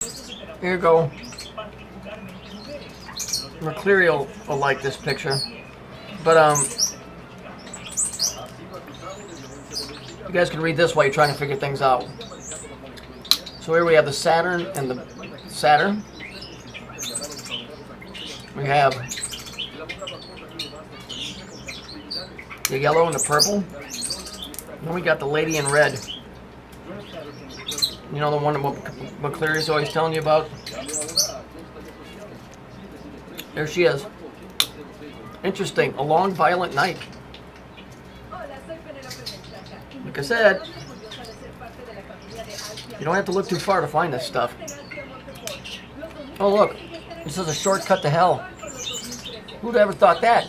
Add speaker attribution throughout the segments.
Speaker 1: Here you go. McCleary will like this picture. But, you guys can read this while you're trying to figure things out. So here we have the Saturn and the Saturn. We have the yellow and the purple. Then we got the lady in red. You know, the one that McCleary's always telling you about? There she is. Interesting. A long, violent night. Like I said, you don't have to look too far to find this stuff. Oh, look. This is a shortcut to hell. Who'd ever thought that?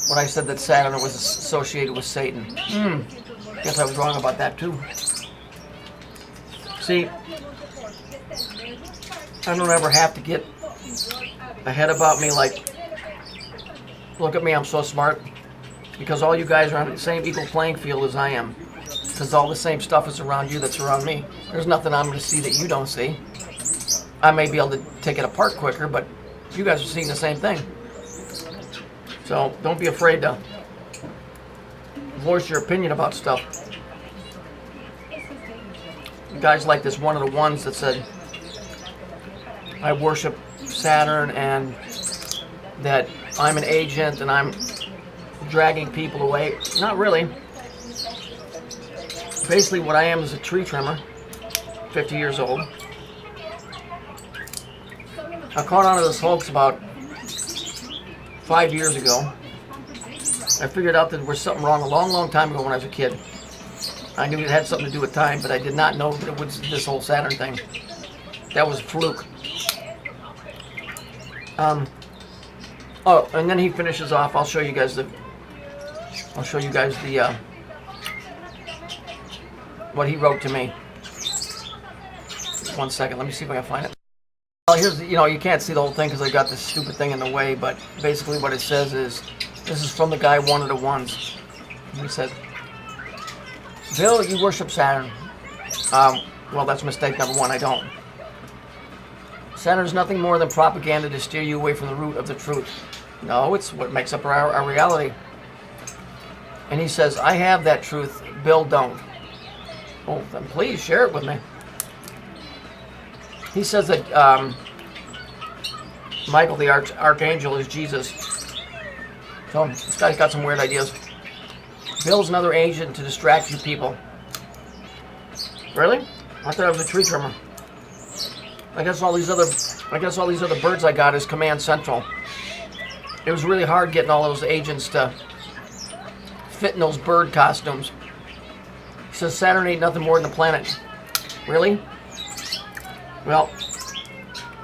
Speaker 1: When I said that Saturn was associated with Satan. Guess I was wrong about that, too. See, I don't ever have to get ahead about me like, look at me, I'm so smart. Because all you guys are on the same equal playing field as I am. Because all the same stuff is around you that's around me. There's nothing I'm going to see that you don't see. I may be able to take it apart quicker, but you guys are seeing the same thing. So don't be afraid to voice your opinion about stuff. You guys like this one of the ones that said, I worship Saturn and that I'm an agent and I'm dragging people away. Not really. Basically what I am is a tree trimmer, 50 years old. I caught on to this hoax about 5 years ago. I figured out that there was something wrong a long, long time ago when I was a kid. I knew it had something to do with time, but I did not know that it was this whole Saturn thing. That was a fluke. Oh, and then he finishes off. I'll show you guys the what he wrote to me. Just 1 second. Let me see if I can find it. Well, here's, you know, you can't see the whole thing because I got this stupid thing in the way, but basically what it says is, this is from the guy one of the ones. He said, Bill, you worship Saturn. Well, that's mistake number one. I don't. Saturn is nothing more than propaganda to steer you away from the root of the truth. No, it's what makes up our reality. And he says, I have that truth. Bill don't. Oh, then please share it with me. He says that Michael the Archangel is Jesus. So this guy's got some weird ideas. Bill's another agent to distract you people. Really? I thought I was a tree trimmer. I guess all these other birds I got is Command Central. It was really hard getting all those agents to fit in those bird costumes. He says Saturn ain't nothing more than a planet. Really? Well,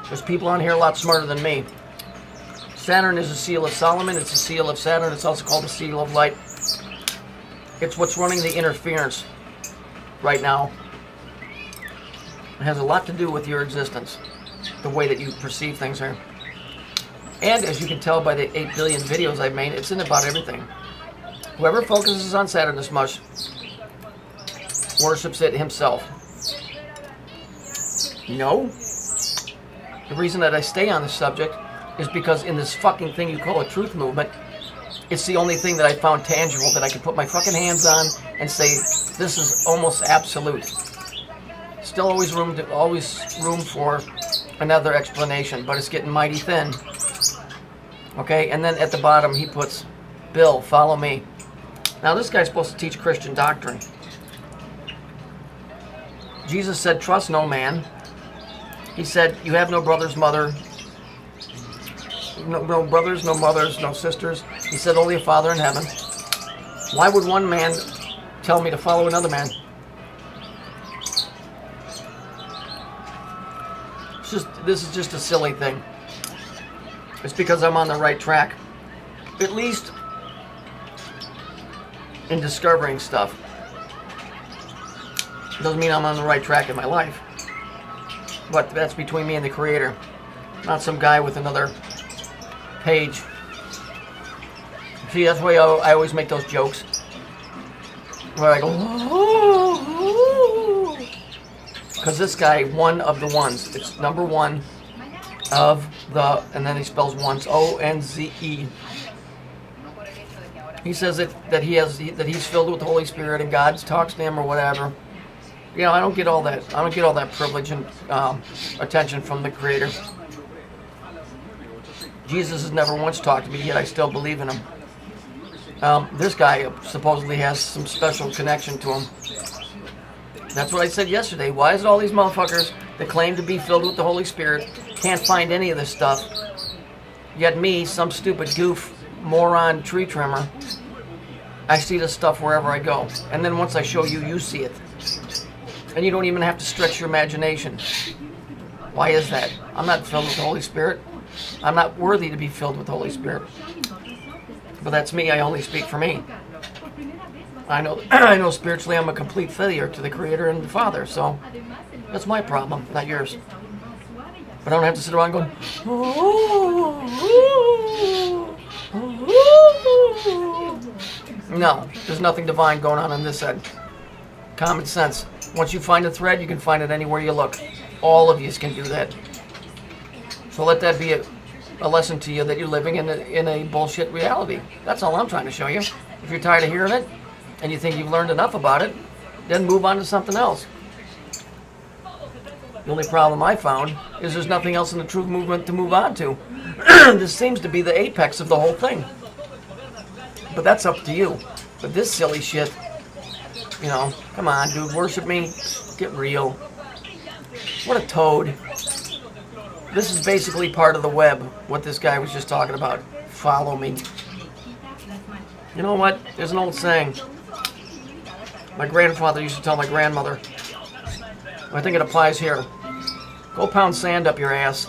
Speaker 1: there's people on here a lot smarter than me. Saturn is a seal of Solomon. It's a seal of Saturn. It's also called the seal of light. It's what's running the interference right now. It has a lot to do with your existence, the way that you perceive things here. And as you can tell by the 8 billion videos I've made, it's in about everything. Whoever focuses on Saturn this much worships it himself. No. The reason that I stay on this subject is because in this fucking thing you call a truth movement, it's the only thing that I found tangible that I can put my fucking hands on and say, this is almost absolute. Still always room for another explanation, but it's getting mighty thin. Okay, and then at the bottom he puts, Bill, follow me. Now this guy's supposed to teach Christian doctrine. Jesus said, trust no man. He said, you have no brothers, mother, no brothers, no mothers, no sisters. He said, only a Father in heaven. Why would one man tell me to follow another man? This is just a silly thing. It's because I'm on the right track. At least in discovering stuff. It doesn't mean I'm on the right track in my life. But that's between me and the Creator. Not some guy with another page. See, that's why I always make those jokes. Where I go, Because this guy, one of the ones. It's number one of the, and then he spells ones, O-N-Z-E. He says that he's filled with the Holy Spirit and God talks to him or whatever. You know, I don't get all that. I don't get all that privilege and attention from the Creator. Jesus has never once talked to me, yet I still believe in him. This guy supposedly has some special connection to him. That's what I said yesterday. Why is it all these motherfuckers that claim to be filled with the Holy Spirit can't find any of this stuff, yet me, some stupid goof, moron tree trimmer, I see this stuff wherever I go. And then once I show you, you see it. And you don't even have to stretch your imagination. Why is that? I'm not filled with the Holy Spirit. I'm not worthy to be filled with the Holy Spirit. But that's me. I only speak for me. I know spiritually I'm a complete failure to the Creator and the Father, so that's my problem, not yours. But I don't have to sit around going, no, there's nothing divine going on this end. Common sense. Once you find a thread, you can find it anywhere you look. All of you can do that. So let that be a lesson to you that you're living in a bullshit reality. That's all I'm trying to show you. If you're tired of hearing it, and you think you've learned enough about it, then move on to something else. The only problem I found is there's nothing else in the truth movement to move on to. This seems to be the apex of the whole thing. But that's up to you. But this silly shit, you know, come on, dude, worship me. Get real. What a toad. This is basically part of the web, what this guy was just talking about. Follow me. You know what? There's an old saying. My grandfather used to tell my grandmother. I think it applies here. Go pound sand up your ass.